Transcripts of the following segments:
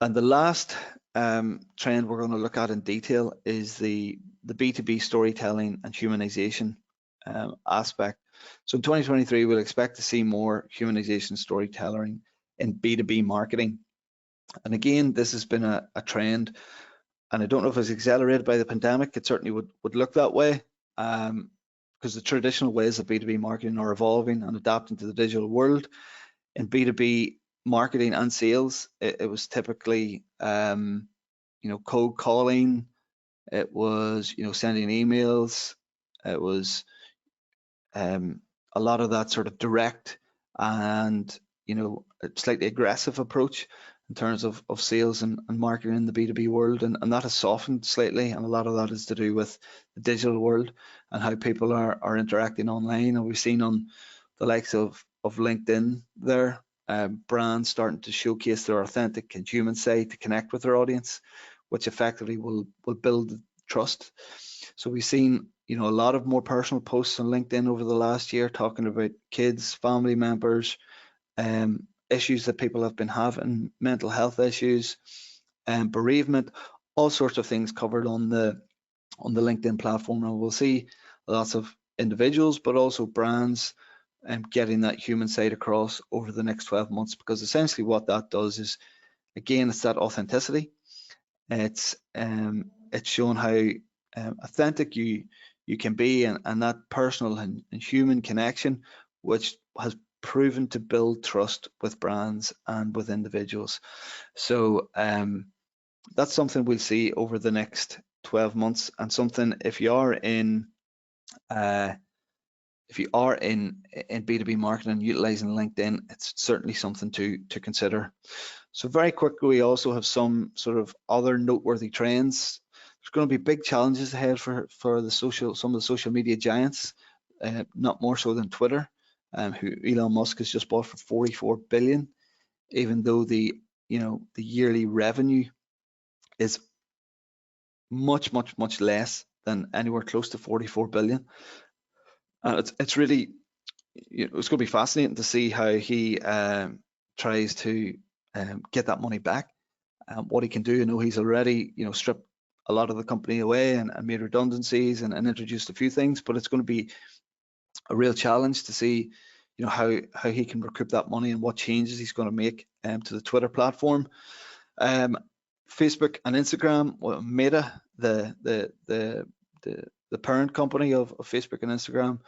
And the last trend we're going to look at in detail is the B2B storytelling and humanization aspect. So in 2023, we'll expect to see more humanization storytelling in B2B marketing. And again, this has been a trend, and I don't know if it's accelerated by the pandemic. It certainly would look that way, because the traditional ways of B2B marketing are evolving and adapting to the digital world. In B2B marketing and sales, it was typically cold calling, it was sending emails, it was a lot of that sort of direct and a slightly aggressive approach in terms of sales and marketing in the B2B world, and that has softened slightly, and a lot of that is to do with the digital world and how people are interacting online. And we've seen on the likes of LinkedIn there, brands starting to showcase their authentic and human side to connect with their audience, which effectively will build trust. So we've seen a lot of more personal posts on LinkedIn over the last year talking about kids, family members, issues that people have been having, mental health issues, bereavement, all sorts of things covered on the LinkedIn platform. And we'll see lots of individuals, but also brands getting that human side across over the next 12 months, because essentially what that does is, again, it's that authenticity. It's showing how authentic you can be, and that personal and human connection, which has proven to build trust with brands and with individuals. So that's something we'll see over the next 12 months, and something if you are in B2B marketing and utilizing LinkedIn, it's certainly something to consider. So very quickly, we also have some sort of other noteworthy trends. There's going to be big challenges ahead for some of the social media giants, not more so than Twitter, who Elon Musk has just bought for 44 billion, even though the yearly revenue is much less than anywhere close to 44 billion. And it's really, it's going to be fascinating to see how he tries to get that money back, what he can do. I know he's already stripped a lot of the company away and made redundancies and introduced a few things, but it's going to be a real challenge to see how he can recoup that money and what changes he's going to make to the Twitter platform. Facebook and Instagram, well, Meta, the parent company of Facebook and Instagram,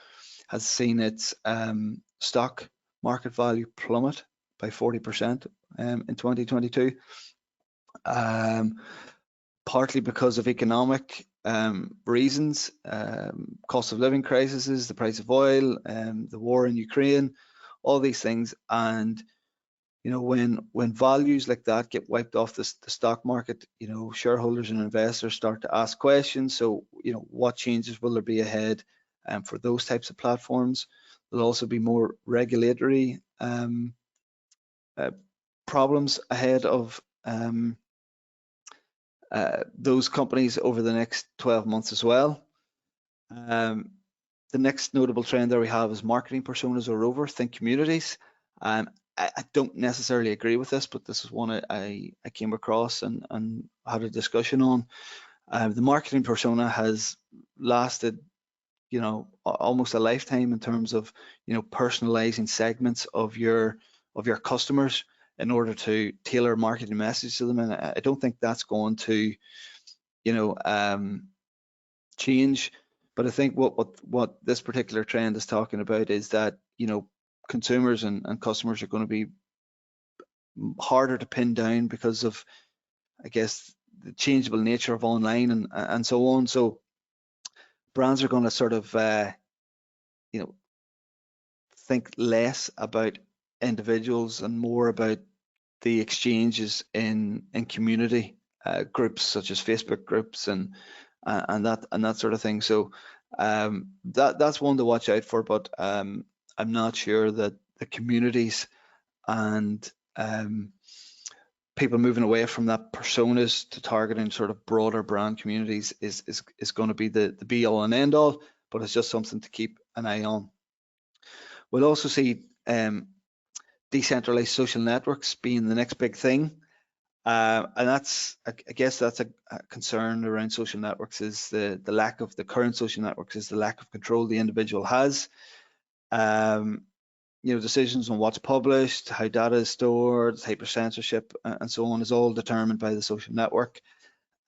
has seen its stock market value plummet by 40% in 2022, partly because of economic reasons, cost of living crises, the price of oil, the war in Ukraine, all these things. And when values like that get wiped off the stock market, shareholders and investors start to ask questions. So what changes will there be ahead for those types of platforms? There'll also be more regulatory problems ahead of those companies over the next 12 months as well. The next notable trend there we have is marketing personas are over, think communities. I don't necessarily agree with this, but this is one I came across and had a discussion on. The marketing persona has lasted almost a lifetime in terms of personalizing segments of your customers in order to tailor a marketing message to them, and I don't think that's going to change. But I think what this particular trend is talking about is that consumers and customers are going to be harder to pin down because of, I guess, the changeable nature of online and so on. So brands are going to sort of think less about individuals and more about the exchanges in community groups such as Facebook groups and that sort of thing. So that's one to watch out for, but I'm not sure that the communities and people moving away from that personas to targeting sort of broader brand communities is going to be the be all and end all, but it's just something to keep an eye on. We'll also see decentralized social networks being the next big thing. And that's, I guess that's a concern around social networks, is the lack of the current social networks, is the lack of control the individual has. You know, decisions on what's published, how data is stored, hyper censorship, and so on, is all determined by the social network.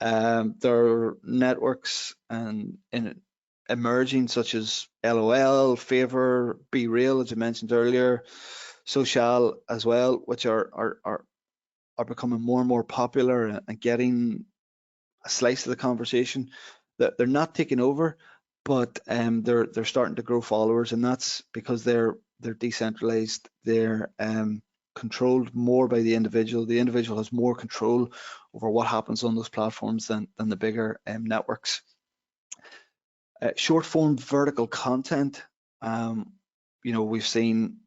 There are networks and emerging, such as LOL, Favor, BeReal, as I mentioned earlier, Social as well, which are becoming more and more popular and getting a slice of the conversation. That they're not taking over, but they're starting to grow followers, and that's because they're decentralized. They're controlled more by the individual. The individual has more control over what happens on those platforms than the bigger networks. Short form vertical content. You know, we've seen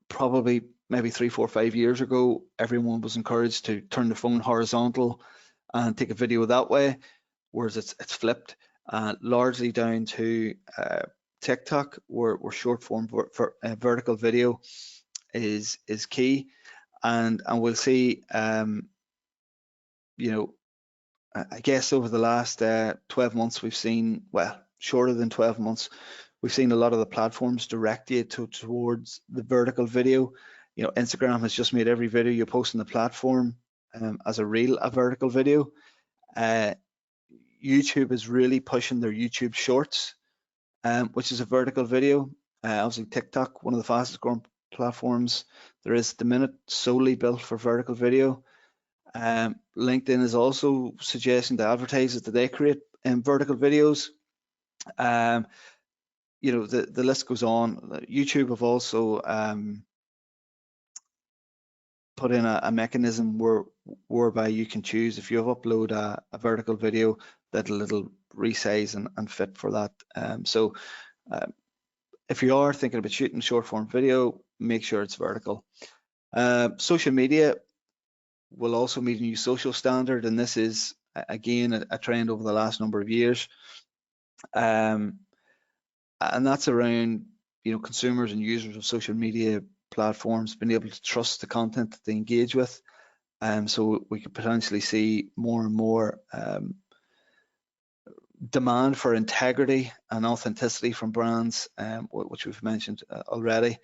probably maybe 3, 4, 5 years ago, everyone was encouraged to turn the phone horizontal and take a video that way, whereas it's flipped, largely down to TikTok, where short form vertical video is key, and we'll see. You know, I guess over the last 12 months, we've seen, well, shorter than 12 months, we've seen a lot of the platforms direct you towards the vertical video. You know, Instagram has just made every video you post on the platform as a reel, a vertical video. YouTube is really pushing their YouTube Shorts, which is a vertical video. Obviously, TikTok, one of the fastest growing platforms there is at the minute, solely built for vertical video. LinkedIn is also suggesting to advertisers that they create vertical videos. You know, the list goes on. YouTube have also put in a mechanism whereby you can choose, if you have upload a vertical video, that it'll resize and fit for that. So if you are thinking about shooting short form video, make sure it's vertical. Social media will also meet a new social standard, and this is again a trend over the last number of years, and that's around, you know, consumers and users of social media platforms being able to trust the content that they engage with. So we could potentially see more and more demand for integrity and authenticity from brands, which we've mentioned already,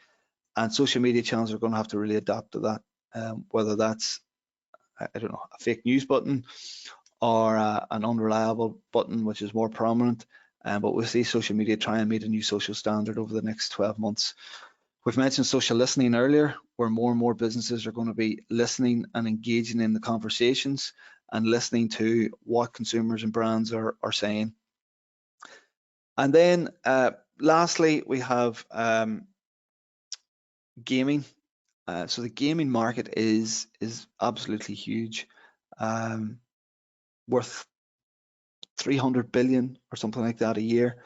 and social media channels are going to have to really adapt to that, whether that's, I don't know, a fake news button or an unreliable button, which is more prominent. But we'll see social media try and meet a new social standard over the next 12 months. We've mentioned social listening earlier, where more and more businesses are going to be listening and engaging in the conversations and listening to what consumers and brands are saying. And then lastly, we have gaming. So the gaming market is absolutely huge, worth 300 billion or something like that a year.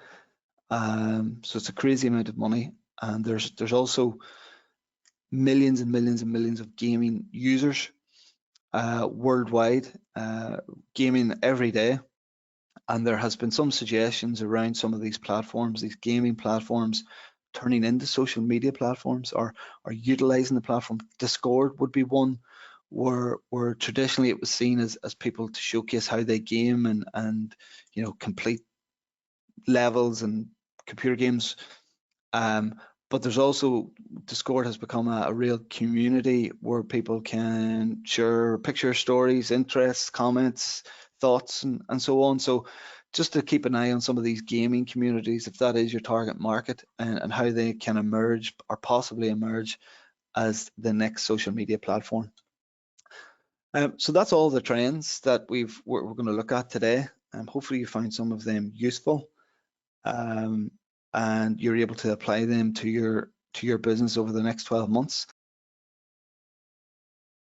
So it's a crazy amount of money, and there's also millions and millions and millions of gaming users worldwide, gaming every day. And there has been some suggestions around some of these platforms, these gaming platforms, turning into social media platforms or utilizing the platform. Discord would be one where traditionally it was seen as people to showcase how they game and you know, complete levels and computer games. But there's also, Discord has become a real community where people can share picture stories, interests, comments, thoughts, and so on. So just to keep an eye on some of these gaming communities, if that is your target market, and how they can emerge or possibly emerge as the next social media platform. So that's all the trends that we're going to look at today. Hopefully you find some of them useful, and you're able to apply them to your business over the next 12 months.